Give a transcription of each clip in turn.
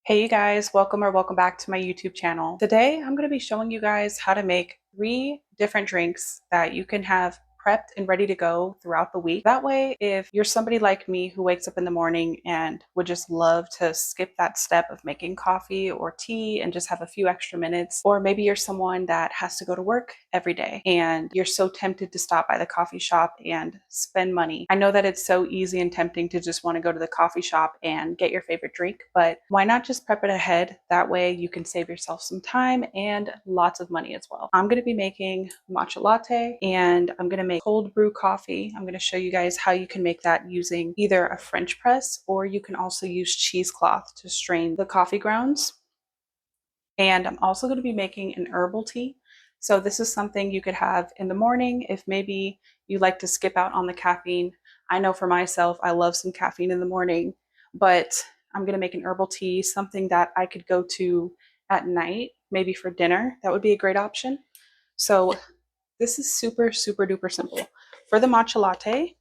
Hey you guys, welcome back to my YouTube channel. Today I'm going to be showing you guys how to make 3 different drinks that you can have prepped and ready to go throughout the week. That way, if you're somebody like me who wakes up in the morning and would just love to skip that step of making coffee or tea and just have a few extra minutes, or maybe you're someone that has to go to work every day and you're so tempted to stop by the coffee shop and spend money. I know that it's so easy and tempting to just want to go to the coffee shop and get your favorite drink, but why not just prep it ahead? That way you can save yourself some time and lots of money as well. I'm going to be making matcha latte and I'm going to make cold brew coffee. I'm going to show you guys how you can make that using either a French press or you can also use cheesecloth to strain the coffee grounds. And I'm also going to be making an herbal tea. So this is something you could have in the morning if maybe you like to skip out on the caffeine. I know for myself, I love some caffeine in the morning, but I'm going to make an herbal tea, something that I could go to at night, maybe for dinner. That would be a great option. So this is super duper simple. For the matcha latte,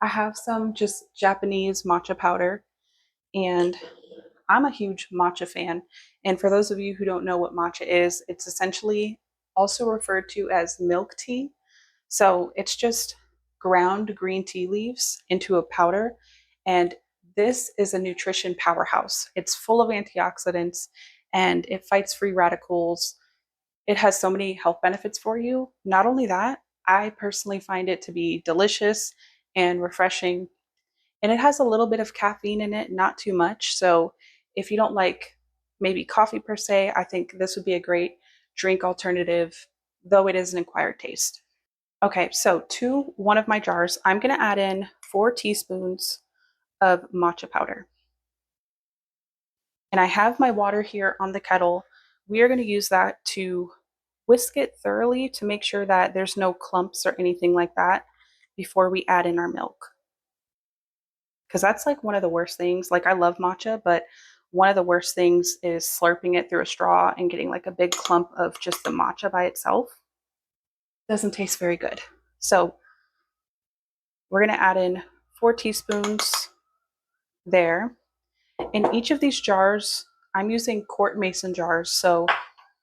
I have some just Japanese matcha powder, and I'm a huge matcha fan. And for those of you who don't know what matcha is, it's essentially also referred to as milk tea. So it's just ground green tea leaves into a powder. And this is a nutrition powerhouse. It's full of antioxidants and it fights free radicals. It has so many health benefits for you. Not only that, I personally find it to be delicious and refreshing. And it has a little bit of caffeine in it, not too much. So if you don't like maybe coffee per se, I think this would be a great drink alternative, though it is an acquired taste. Okay, so to one of my jars, I'm going to add in 4 teaspoons of matcha powder. And I have my water here on the kettle. We are going to use that to whisk it thoroughly to make sure that there's no clumps or anything like that before we add in our milk. Because that's like one of the worst things. Like, I love matcha, but one of the worst things is slurping it through a straw and getting like a big clump of just the matcha by itself. Doesn't taste very good. So we're going to add in 4 teaspoons there. In each of these jars, I'm using quart mason jars. So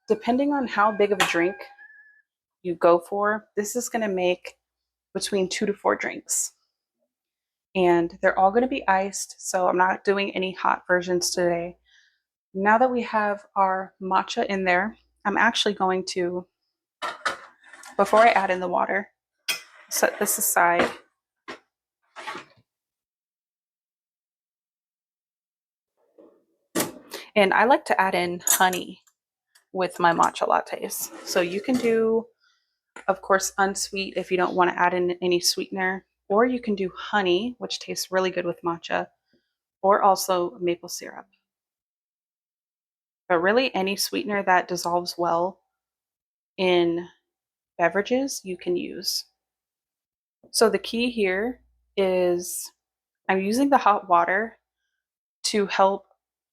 depending on how big of a drink you go for, this is going to make between 2 to 4 drinks. And they're all going to be iced, so I'm not doing any hot versions today. Now that we have our matcha in there, I'm actually going to, before I add in the water, set this aside. And I like to add in honey with my matcha lattes. So you can do, of course, unsweet if you don't want to add in any sweetener, or you can do honey, which tastes really good with matcha, or also maple syrup. But really, any sweetener that dissolves well in beverages you can use. So the key here is I'm using the hot water to help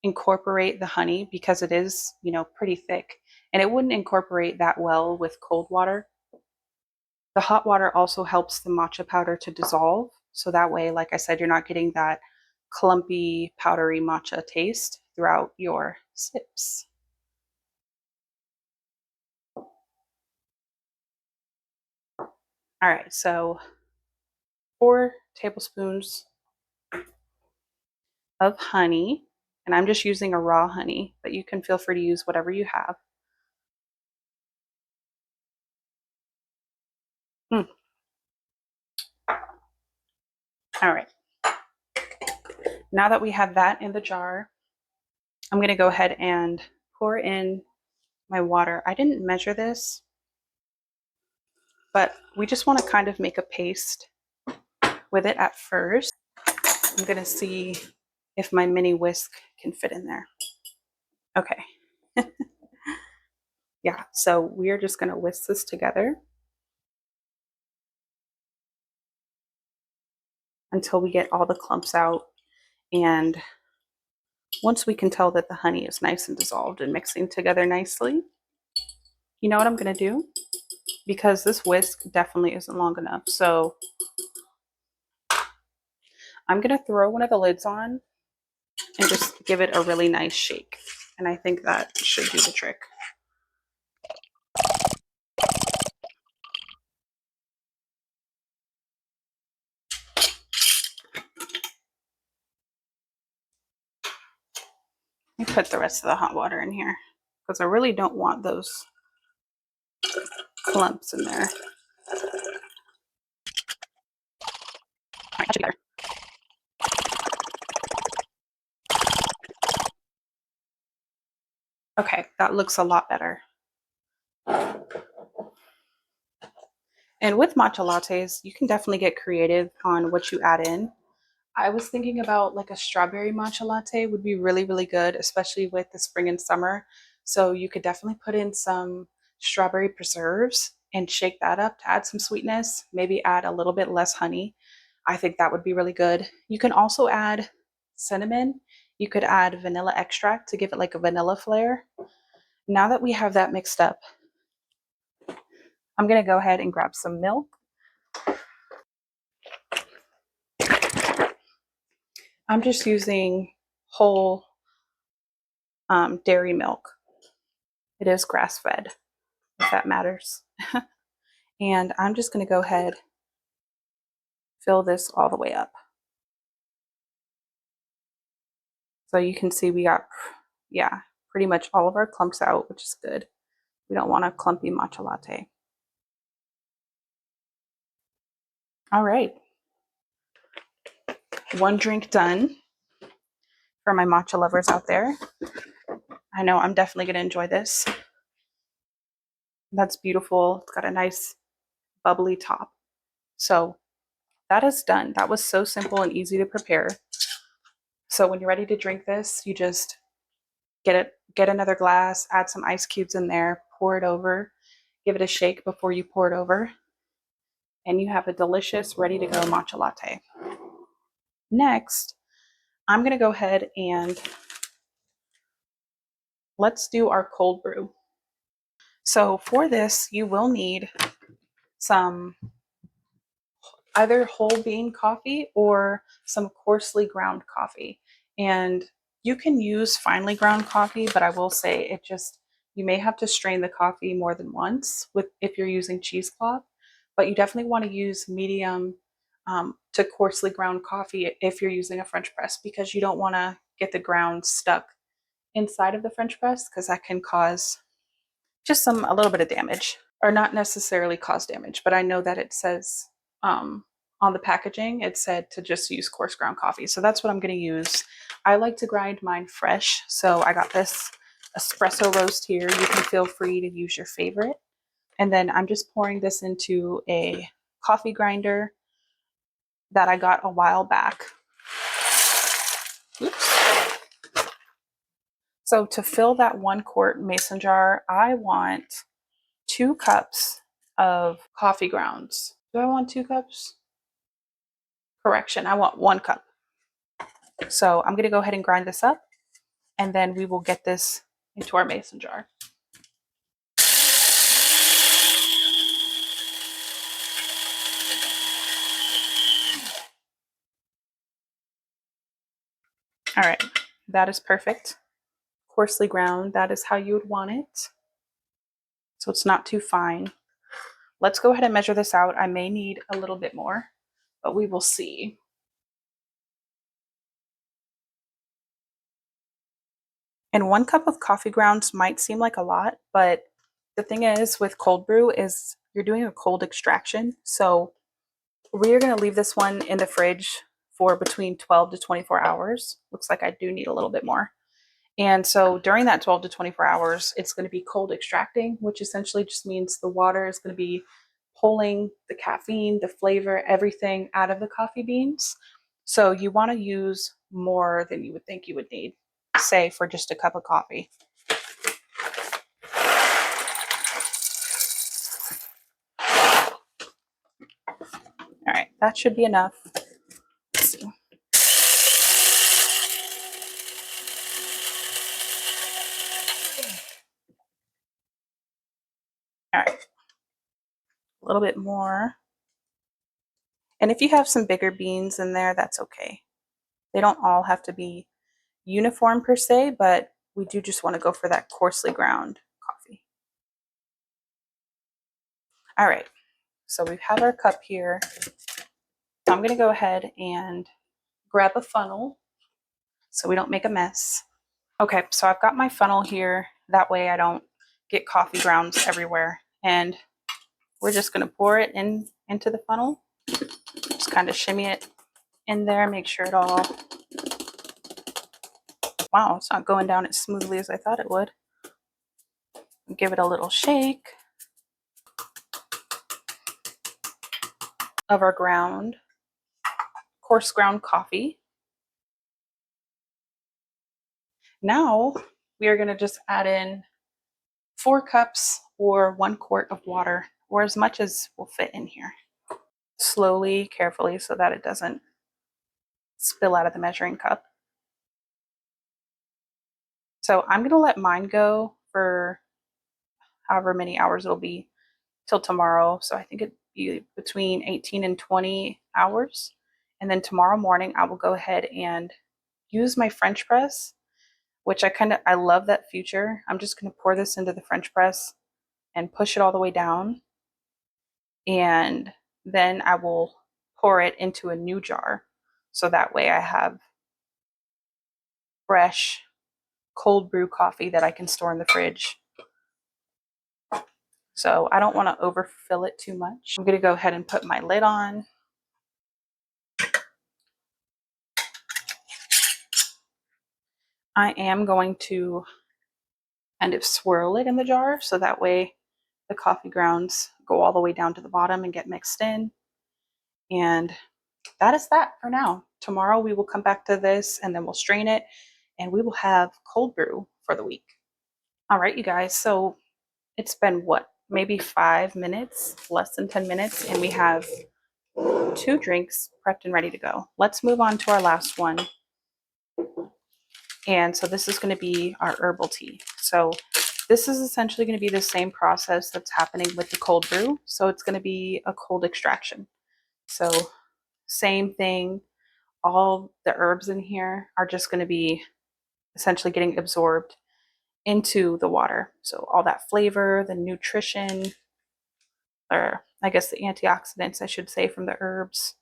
incorporate the honey because it is, pretty thick, and it wouldn't incorporate that well with cold water. The hot water also helps the matcha powder to dissolve. So that way, like I said, you're not getting that clumpy, powdery matcha taste throughout your sips. All right, so 4 tablespoons of honey, and I'm just using a raw honey, but you can feel free to use whatever you have. All right. Now that we have that in the jar, I'm going to go ahead and pour in my water. I didn't measure this, but we just want to kind of make a paste with it at first. I'm going to see if my mini whisk can fit in there. Okay. Yeah, so we're just going to whisk this together until we get all the clumps out. And once we can tell that the honey is nice and dissolved and mixing together nicely, you know what I'm going to do? Because this whisk definitely isn't long enough. So I'm going to throw one of the lids on and just give it a really nice shake. And I think that should do the trick. Let me put the rest of the hot water in here because I really don't want those clumps in there. All right, that should be better. Okay, that looks a lot better. And with matcha lattes, you can definitely get creative on what you add in. I was thinking about like a strawberry matcha latte would be really, really good, especially with the spring and summer. So you could definitely put in some strawberry preserves and shake that up to add some sweetness, maybe add a little bit less honey. I think that would be really good. You can also add cinnamon. You could add vanilla extract to give it like a vanilla flair. Now that we have that mixed up, I'm going to go ahead and grab some milk. I'm just using whole dairy milk. It is grass fed, if that matters. And I'm just going to go ahead, fill this all the way up. So you can see we got, yeah, pretty much all of our clumps out, which is good. We don't want a clumpy matcha latte. All right. One drink done for my matcha lovers out there. I know I'm definitely going to enjoy this. That's beautiful. It's got a nice bubbly top. So that is done. That was so simple and easy to prepare. So when you're ready to drink this, you just get another glass, add some ice cubes in there, pour it over, give it a shake before you pour it over, and you have a delicious, ready to go matcha latte. Next, I'm going to go ahead and let's do our cold brew. So for this, you will need some either whole bean coffee or some coarsely ground coffee. And you can use finely ground coffee, but I will say you may have to strain the coffee more than once if you're using cheesecloth, but you definitely want to use medium to coarsely ground coffee if you're using a French press, because you don't want to get the ground stuck inside of the French press, because that can cause just a little bit of damage, or not necessarily cause damage, but I know that it says on the packaging, it said to just use coarse ground coffee. So that's what I'm going to use. I like to grind mine fresh. So I got this espresso roast here. You can feel free to use your favorite. And then I'm just pouring this into a coffee grinder that I got a while back. Oops. So to fill that 1 quart mason jar, I want 2 cups of coffee grounds. Do I want 2 cups? Correction, I want 1 cup. So I'm going to go ahead and grind this up, and then we will get this into our mason jar. All right, that is perfect. Coarsely ground, that is how you would want it. So it's not too fine. Let's go ahead and measure this out. I may need a little bit more, but we will see. And 1 cup of coffee grounds might seem like a lot, but the thing is with cold brew is you're doing a cold extraction. So we are going to leave this one in the fridge for between 12 to 24 hours. Looks like I do need a little bit more. And so during that 12 to 24 hours, it's going to be cold extracting, which essentially just means the water is going to be pulling the caffeine, the flavor, everything out of the coffee beans. So you want to use more than you would think you would need, say, for just a cup of coffee. All right, that should be enough. Let's see. All right, a little bit more. And if you have some bigger beans in there, that's okay. They don't all have to be uniform per se, but we do just want to go for that coarsely ground coffee. All right, so we have our cup here. I'm going to go ahead and grab a funnel so we don't make a mess. Okay, so I've got my funnel here. That way I don't get coffee grounds everywhere. And we're just going to pour it into the funnel. Just kind of shimmy it in there, make sure it all... Wow, it's not going down as smoothly as I thought it would. Give it a little shake of our coarse ground coffee. Now we are going to just add in 4 cups or 1 quart of water, or as much as will fit in here. Slowly, carefully, so that it doesn't spill out of the measuring cup. So I'm going to let mine go for however many hours it'll be till tomorrow. So I think it'd be between 18 and 20 hours. And then tomorrow morning, I will go ahead and use my French press, which I love that feature. I'm just going to pour this into the French press and push it all the way down. And then I will pour it into a new jar. So that way I have fresh cold brew coffee that I can store in the fridge. So I don't want to overfill it too much. I'm going to go ahead and put my lid on. I am going to kind of swirl it in the jar so that way the coffee grounds go all the way down to the bottom and get mixed in. And that is that for now. Tomorrow we will come back to this and then we'll strain it and we will have cold brew for the week. All right, you guys. So it's been what? Maybe 5 minutes, less than 10 minutes, and we have 2 drinks prepped and ready to go. Let's move on to our last one. And so this is going to be our herbal tea. So this is essentially going to be the same process that's happening with the cold brew. So it's going to be a cold extraction. So same thing. All the herbs in here are just going to be essentially getting absorbed into the water. So all that flavor, the nutrition, or I guess the antioxidants, I should say, from the herbs.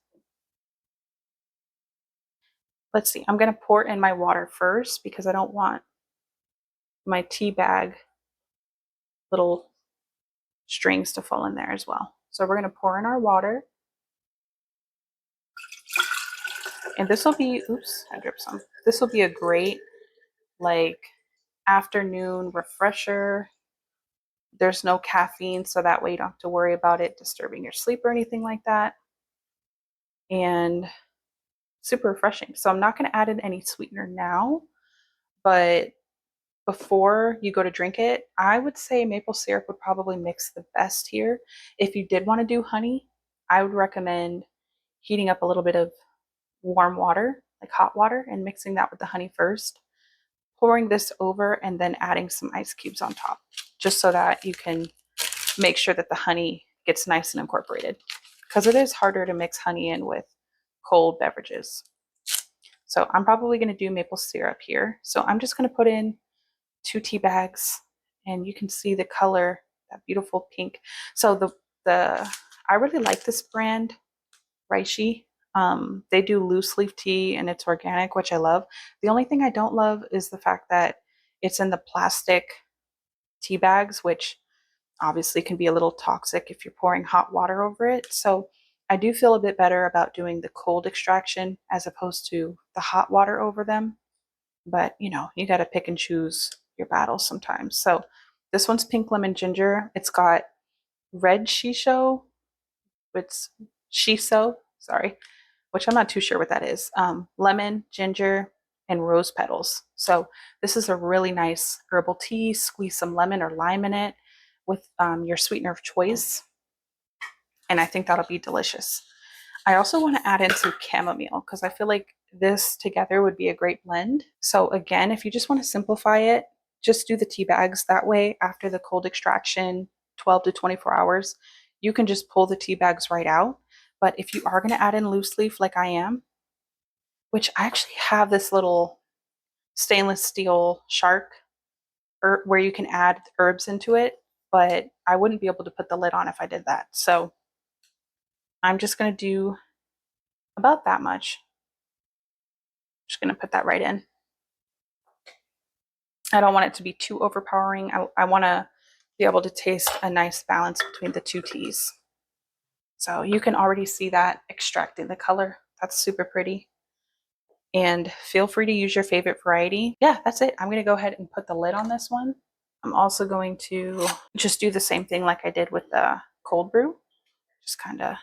Let's see, I'm going to pour in my water first because I don't want my tea bag little strings to fall in there as well. So we're going to pour in our water. And this will be, oops, I dripped some. This will be a great like afternoon refresher. There's no caffeine, so that way you don't have to worry about it disturbing your sleep or anything like that. And super refreshing. So I'm not going to add in any sweetener now, but before you go to drink it, I would say maple syrup would probably mix the best here. If you did want to do honey, I would recommend heating up a little bit of warm water, like hot water, and mixing that with the honey first, pouring this over, and then adding some ice cubes on top, just so that you can make sure that the honey gets nice and incorporated, because it is harder to mix honey in with cold beverages. So I'm probably going to do maple syrup here. So I'm just going to put in 2 tea bags, and you can see the color, that beautiful pink. So I really like this brand, Reishi. They do loose leaf tea and it's organic, which I love. The only thing I don't love is the fact that it's in the plastic tea bags, which obviously can be a little toxic if you're pouring hot water over it. So I do feel a bit better about doing the cold extraction as opposed to the hot water over them. But you know, you got to pick and choose your battles sometimes. So this one's pink lemon ginger. It's got red shisho, it's shiso, sorry, which I'm not too sure what that is. Lemon, ginger, and rose petals. So this is a really nice herbal tea. Squeeze some lemon or lime in it with your sweetener of choice, and I think that'll be delicious. I also want to add in some chamomile because I feel like this together would be a great blend. So again, if you just want to simplify it, just do the tea bags. That way, after the cold extraction, 12 to 24 hours, you can just pull the tea bags right out. But if you are going to add in loose leaf like I am, which I actually have this little stainless steel shark where you can add herbs into it, but I wouldn't be able to put the lid on if I did that. So I'm just going to do about that much. Just going to put that right in. I don't want it to be too overpowering. I want to be able to taste a nice balance between the two teas. So you can already see that extracting the color. That's super pretty. And feel free to use your favorite variety. Yeah, that's it. I'm going to go ahead and put the lid on this one. I'm also going to just do the same thing like I did with the cold brew. Just kind of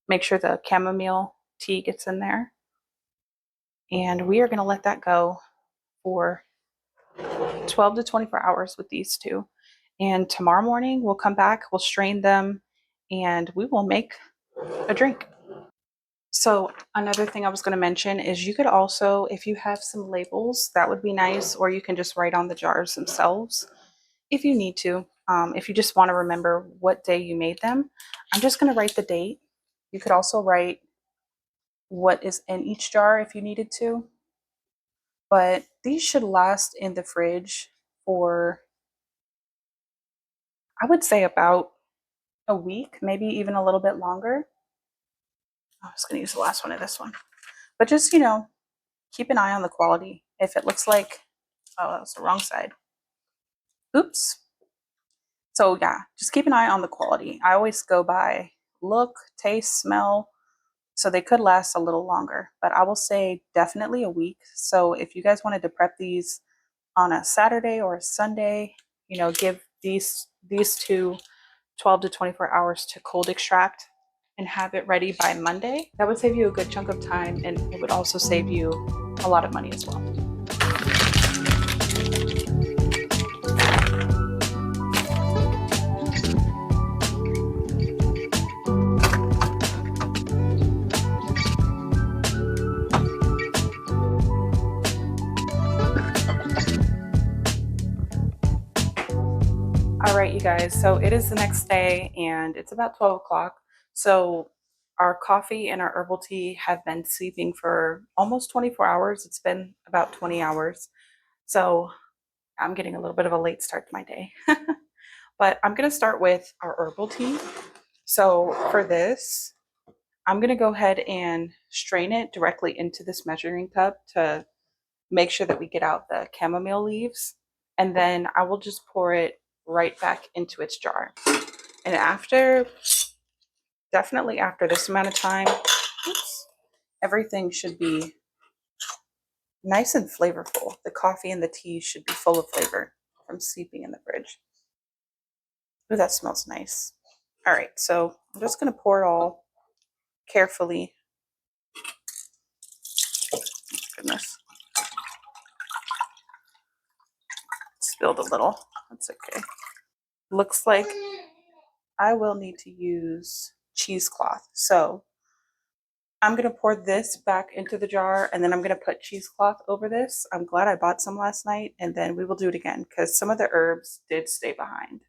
make sure the chamomile tea gets in there. And we are going to let that go for 12 to 24 hours with these two. And tomorrow morning we'll come back, we'll strain them, and we will make a drink. So another thing I was going to mention is you could also, if you have some labels, that would be nice, or you can just write on the jars themselves if you need to. If you just want to remember what day you made them, I'm just going to write the date. You could also write what is in each jar if you needed to. But these should last in the fridge for, I would say, about a week, maybe even a little bit longer. I'm just going to use the last one of this one. But just, keep an eye on the quality. If it looks like, oh, that was the wrong side. Oops. So yeah, just keep an eye on the quality. I always go by look, taste, smell. So they could last a little longer, but I will say definitely a week. So if you guys wanted to prep these on a Saturday or a Sunday, give these two 12 to 24 hours to cold extract and have it ready by Monday. That would save you a good chunk of time, and it would also save you a lot of money as well. All right, you guys, so it is the next day and it's about 12 o'clock. So our coffee and our herbal tea have been sleeping for almost 24 hours. It's been about 20 hours. So I'm getting a little bit of a late start to my day. But I'm going to start with our herbal tea. So for this, I'm going to go ahead and strain it directly into this measuring cup to make sure that we get out the chamomile leaves. And then I will just pour it right back into its jar. And definitely after this amount of time, everything should be nice and flavorful. The coffee and the tea should be full of flavor from steeping in the fridge. Ooh, that smells nice. All right, so I'm just going to pour it all carefully. Goodness. Spilled a little. That's okay. Looks like I will need to use cheesecloth. So I'm going to pour this back into the jar, and then I'm going to put cheesecloth over this. I'm glad I bought some last night, and then we will do it again because some of the herbs did stay behind.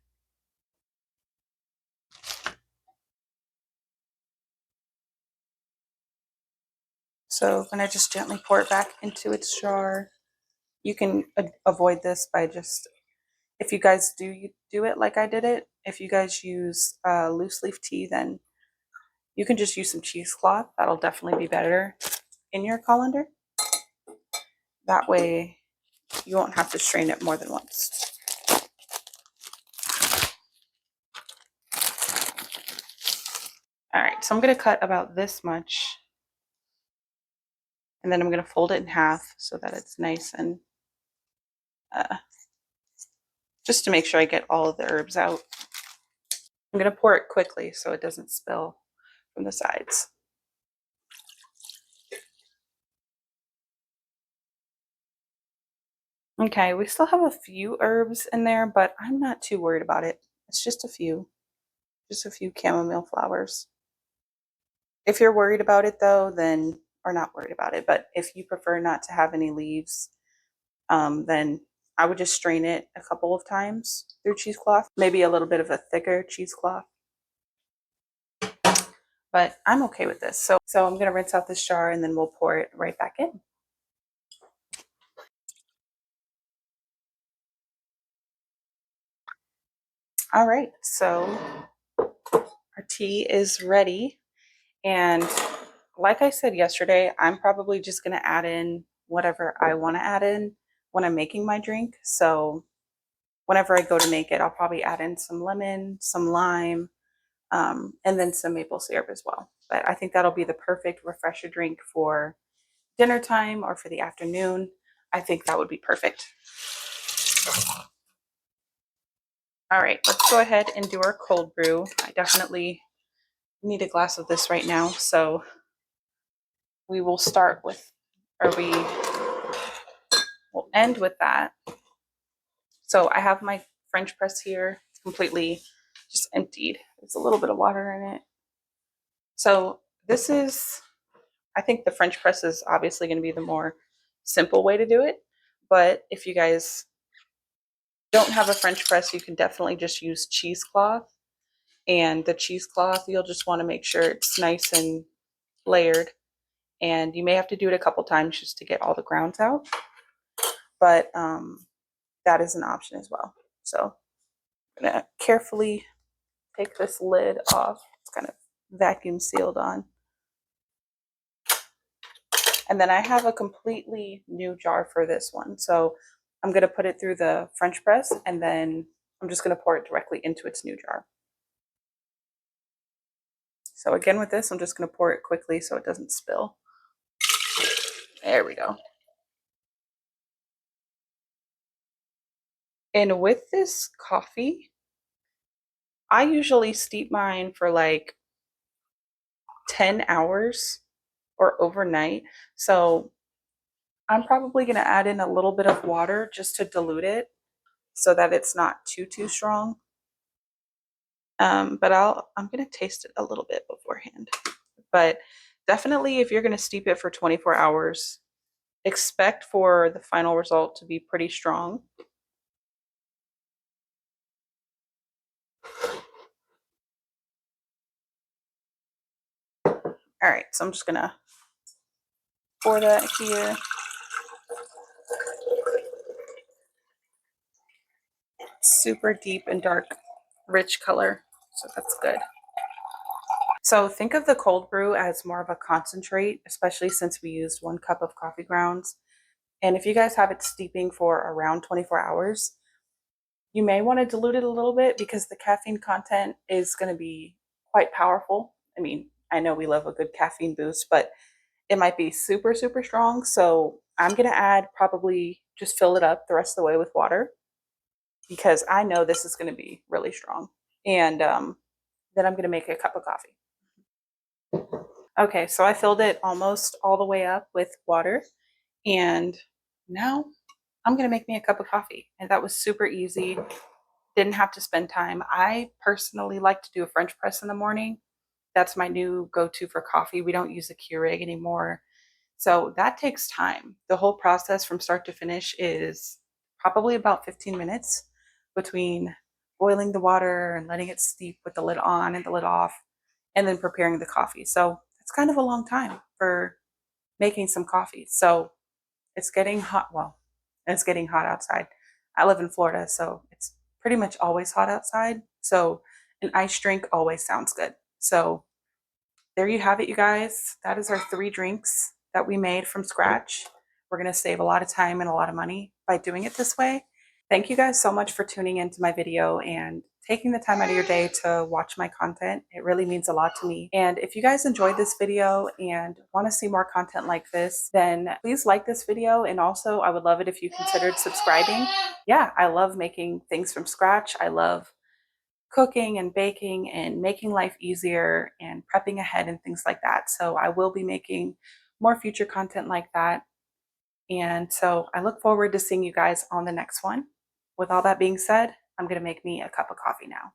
So I'm going to just gently pour it back into its jar. You can avoid this by just, if you guys do it like I did it, if you guys use loose leaf tea, then you can just use some cheesecloth. That'll definitely be better in your colander. That way you won't have to strain it more than once. All right, so I'm going to cut about this much, and then I'm going to fold it in half so that it's nice and just to make sure I get all of the herbs out. I'm going to pour it quickly so it doesn't spill from the sides. Okay, we still have a few herbs in there, but I'm not too worried about it. It's just a few chamomile flowers. If you're worried about it though, then, or not worried about it, but if you prefer not to have any leaves, then I would just strain it a couple of times through cheesecloth, maybe a little bit of a thicker cheesecloth. But I'm okay with this. So I'm going to rinse out this jar and then we'll pour it right back in. All right, so our tea is ready. And like I said yesterday, I'm probably just going to add in whatever I want to add in when I'm making my drink. So whenever I go to make it, I'll probably add in some lemon, some lime, and then some maple syrup as well. But I think that'll be the perfect refresher drink for dinner time or for the afternoon. I think that would be perfect. All right, let's go ahead and do our cold brew. I definitely need a glass of this right now. So we will start with, or we will end with that. So I have my French press here. It's completely just emptied. There's a little bit of water in it. So this is, I think the French press is obviously going to be the more simple way to do it. But if you guys don't have a French press, you can definitely just use cheesecloth. And the cheesecloth, you'll just want to make sure it's nice and layered. And you may have to do it a couple times just to get all the grounds out. But that is an option as well. So I'm going to carefully take this lid off. It's kind of vacuum sealed on. And then I have a completely new jar for this one. So I'm going to put it through the French press and then I'm just going to pour it directly into its new jar. So again with this, I'm just going to pour it quickly so it doesn't spill. There we go. And with this coffee, I usually steep mine for like 10 hours or overnight. So I'm probably going to add in a little bit of water just to dilute it so that it's not too strong. But I'm going to taste it a little bit beforehand. But definitely if you're going to steep it for 24 hours, expect for the final result to be pretty strong. All right, so I'm just going to pour that here. Super deep and dark, rich color. So that's good. So think of the cold brew as more of a concentrate, especially since we used 1 cup of coffee grounds. And if you guys have it steeping for around 24 hours, you may want to dilute it a little bit because the caffeine content is going to be quite powerful. I mean, I know we love a good caffeine boost, but it might be super strong. So I'm going to add probably just fill it up the rest of the way with water because I know this is going to be really strong. And then I'm going to make a cup of coffee. Okay, so I filled it almost all the way up with water. And now I'm going to make me a cup of coffee. And that was super easy. Didn't have to spend time. I personally like to do a French press in the morning. That's my new go-to for coffee. We don't use a Keurig anymore. So that takes time. The whole process from start to finish is probably about 15 minutes between boiling the water and letting it steep with the lid on and the lid off, and then preparing the coffee. So it's kind of a long time for making some coffee. So it's getting hot. Well, it's getting hot outside. I live in Florida, so it's pretty much always hot outside. So an iced drink always sounds good. So there you have it, you guys. That is our 3 drinks that we made from scratch. We're going to save a lot of time and a lot of money by doing it this way. Thank you guys so much for tuning into my video and taking the time out of your day to watch my content. It really means a lot to me. And if you guys enjoyed this video and want to see more content like this, then please like this video. And also I would love it if you considered subscribing. Yeah, I love making things from scratch. I love cooking and baking and making life easier and prepping ahead and things like that. So I will be making more future content like that. And so I look forward to seeing you guys on the next one. With all that being said, I'm going to make me a cup of coffee now.